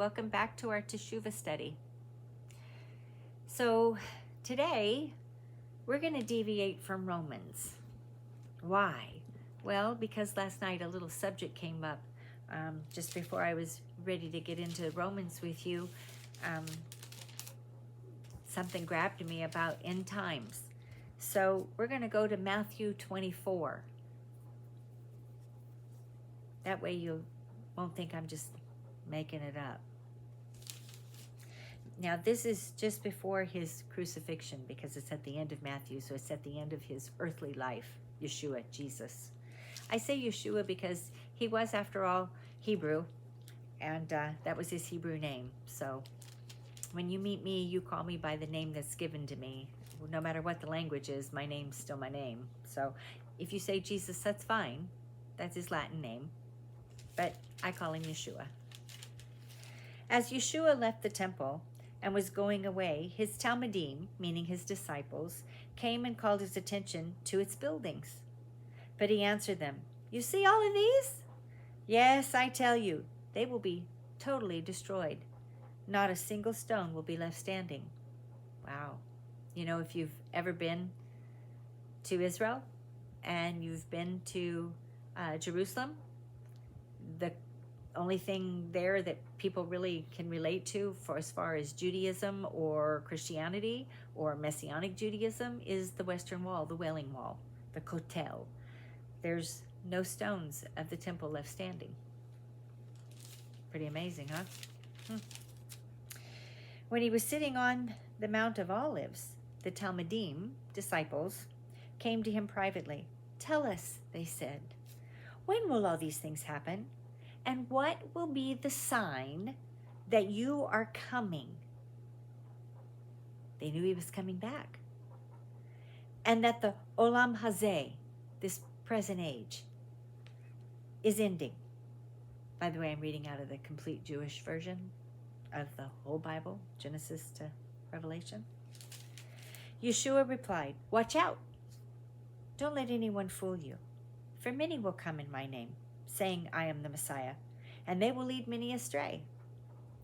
Welcome back to our Teshuva study. So today we're going to deviate from Romans. Why? Well, because last night a little subject came up just before I was ready to get into Romans with you. Something grabbed me about end times. So we're going to go to Matthew 24. That way you won't think I'm just making it up. Now this is just before his crucifixion, because it's at the end of Matthew, so it's at the end of his earthly life, Yeshua, Jesus. I say Yeshua because he was, after all, Hebrew, and that was his Hebrew name. So when you meet me, you call me by the name that's given to me. No matter what the language is, my name's still my name. So if you say Jesus, that's fine. That's his Latin name. But I call him Yeshua. As Yeshua left the temple and was going away, his Talmudim, meaning his disciples, came and called his attention to its buildings. But he answered them, "You see all of these? Yes, I tell you, they will be totally destroyed. Not a single stone will be left standing." Wow. You know, if you've ever been to Israel and you've been to Jerusalem, the only thing there that people really can relate to for as far as Judaism or Christianity or Messianic Judaism is the Western Wall, the Wailing Wall, the Kotel. There's no stones of the temple left standing. Pretty amazing, huh? When he was sitting on the Mount of Olives, the Talmudim, disciples, came to him privately. "Tell us," they said, "when will all these things happen? And what will be the sign that you are coming?" They knew he was coming back. "And that the Olam Hazeh, this present age, is ending." By the way, I'm reading out of the complete Jewish version of the whole Bible, Genesis to Revelation. Yeshua replied, "Watch out. Don't let anyone fool you. For many will come in my name, saying, 'I am the Messiah,' and they will lead many astray."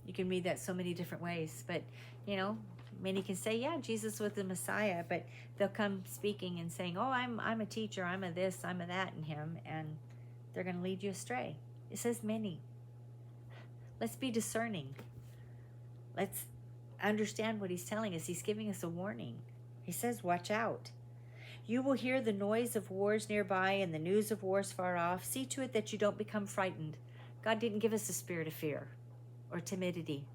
You can read that so many different ways, but, you know, many can say, yeah, Jesus was the Messiah, but they'll come speaking and saying, "Oh, I'm a teacher, I'm a this, I'm a that in him," and they're going to lead you astray. It says many. Let's be discerning. Let's understand what he's telling us. He's giving us a warning. He says, watch out. "You will hear the noise of wars nearby and the news of wars far off. See to it that you don't become frightened." God didn't give us a spirit of fear or timidity,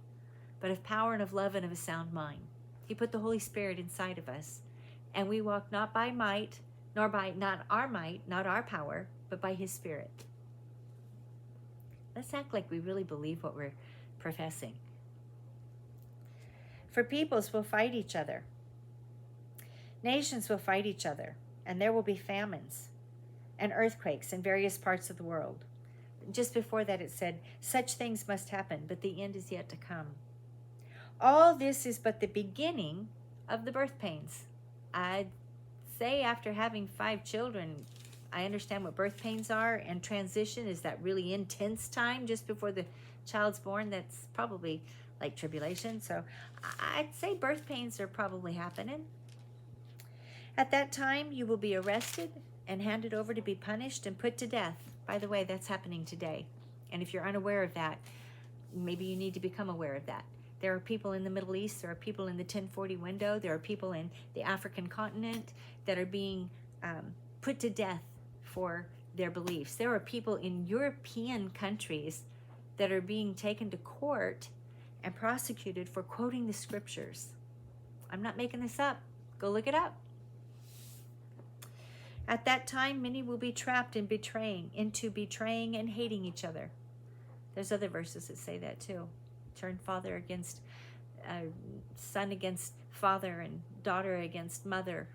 but of power and of love and of a sound mind. He put the Holy Spirit inside of us, and we walk not by might, nor by not our power, but by his Spirit. Let's act like we really believe what we're professing. "For peoples will fight each other. Nations will fight each other, and there will be famines and earthquakes in various parts of the world." Just before that it said, "Such things must happen, but the end is yet to come. All this is but the beginning of the birth pains." I'd say after having 5 children, I understand what birth pains are, and transition is that really intense time just before the child's born. That's probably like tribulation. So I'd say birth pains are probably happening. "At that time, you will be arrested and handed over to be punished and put to death." By the way, that's happening today. And if you're unaware of that, maybe you need to become aware of that. There are people in the Middle East, there are people in the 1040 window, there are people in the African continent that are being put to death for their beliefs. There are people in European countries that are being taken to court and prosecuted for quoting the scriptures. I'm not making this up. Go look it up. "At that time, many will be trapped in betraying and hating each other." There's other verses that say that too. Turn father against son against father, and daughter against mother.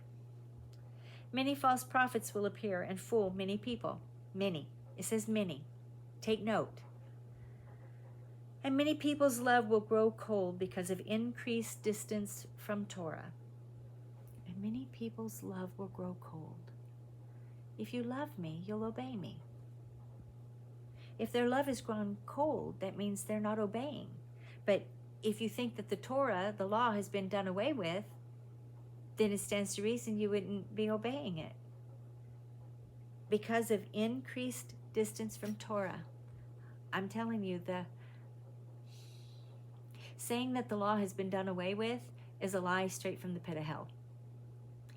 "Many false prophets will appear and fool many people." Many. It says many. Take note. "And many people's love will grow cold because of increased distance from Torah." And many people's love will grow cold. If you love me, you'll obey me. If their love has grown cold, that means they're not obeying. But if you think that the Torah, the law, has been done away with, then it stands to reason you wouldn't be obeying it. Because of increased distance from Torah. I'm telling you, the saying that the law has been done away with is a lie straight from the pit of hell.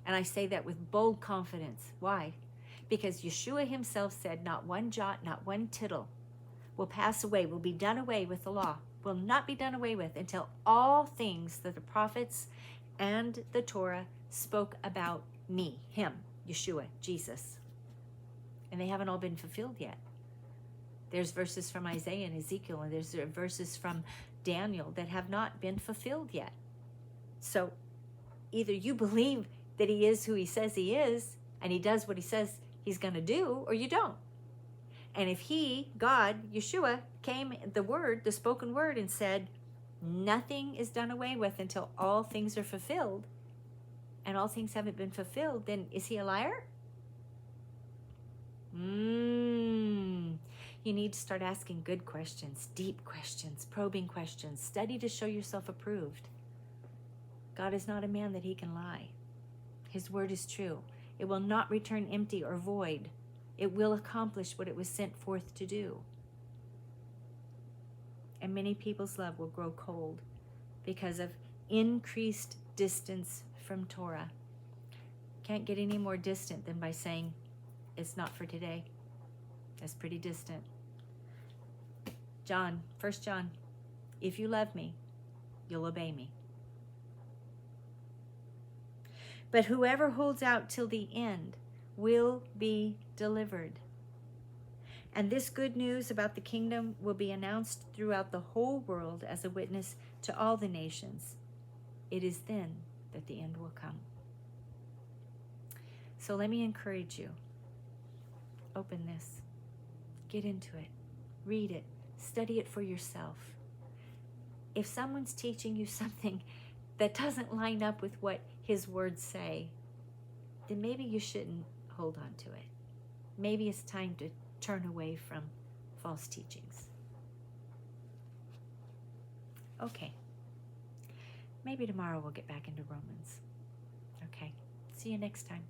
And I say that with bold confidence. Why? Because Yeshua himself said, not one jot, not one tittle will pass away, will be done away with the law, will not be done away with until all things that the prophets and the Torah spoke about me, him, Yeshua, Jesus. And they haven't all been fulfilled yet. There's verses from Isaiah and Ezekiel, and there's verses from Daniel that have not been fulfilled yet. So either you believe that he is who he says he is, and he does what he says he's going to do, or you don't. And if he, God, Yeshua, came, the word, the spoken word, and said, nothing is done away with until all things are fulfilled, and all things haven't been fulfilled, then is he a liar? You need to start asking good questions, deep questions, probing questions. Study to show yourself approved. God is not a man that he can lie. His word is true. It will not return empty or void. It will accomplish what it was sent forth to do. And many people's love will grow cold because of increased distance from Torah. Can't get any more distant than by saying, it's not for today. That's pretty distant. John, 1 John, if you love me, you'll obey me. But whoever holds out till the end will be delivered. And this good news about the kingdom will be announced throughout the whole world as a witness to all the nations. It is then that the end will come. So let me encourage you. Open this. Get into it. Read it. Study it for yourself. If someone's teaching you something that doesn't line up with what his words say, then maybe you shouldn't hold on to it. Maybe it's time to turn away from false teachings. Okay. Maybe tomorrow we'll get back into Romans. Okay. See you next time.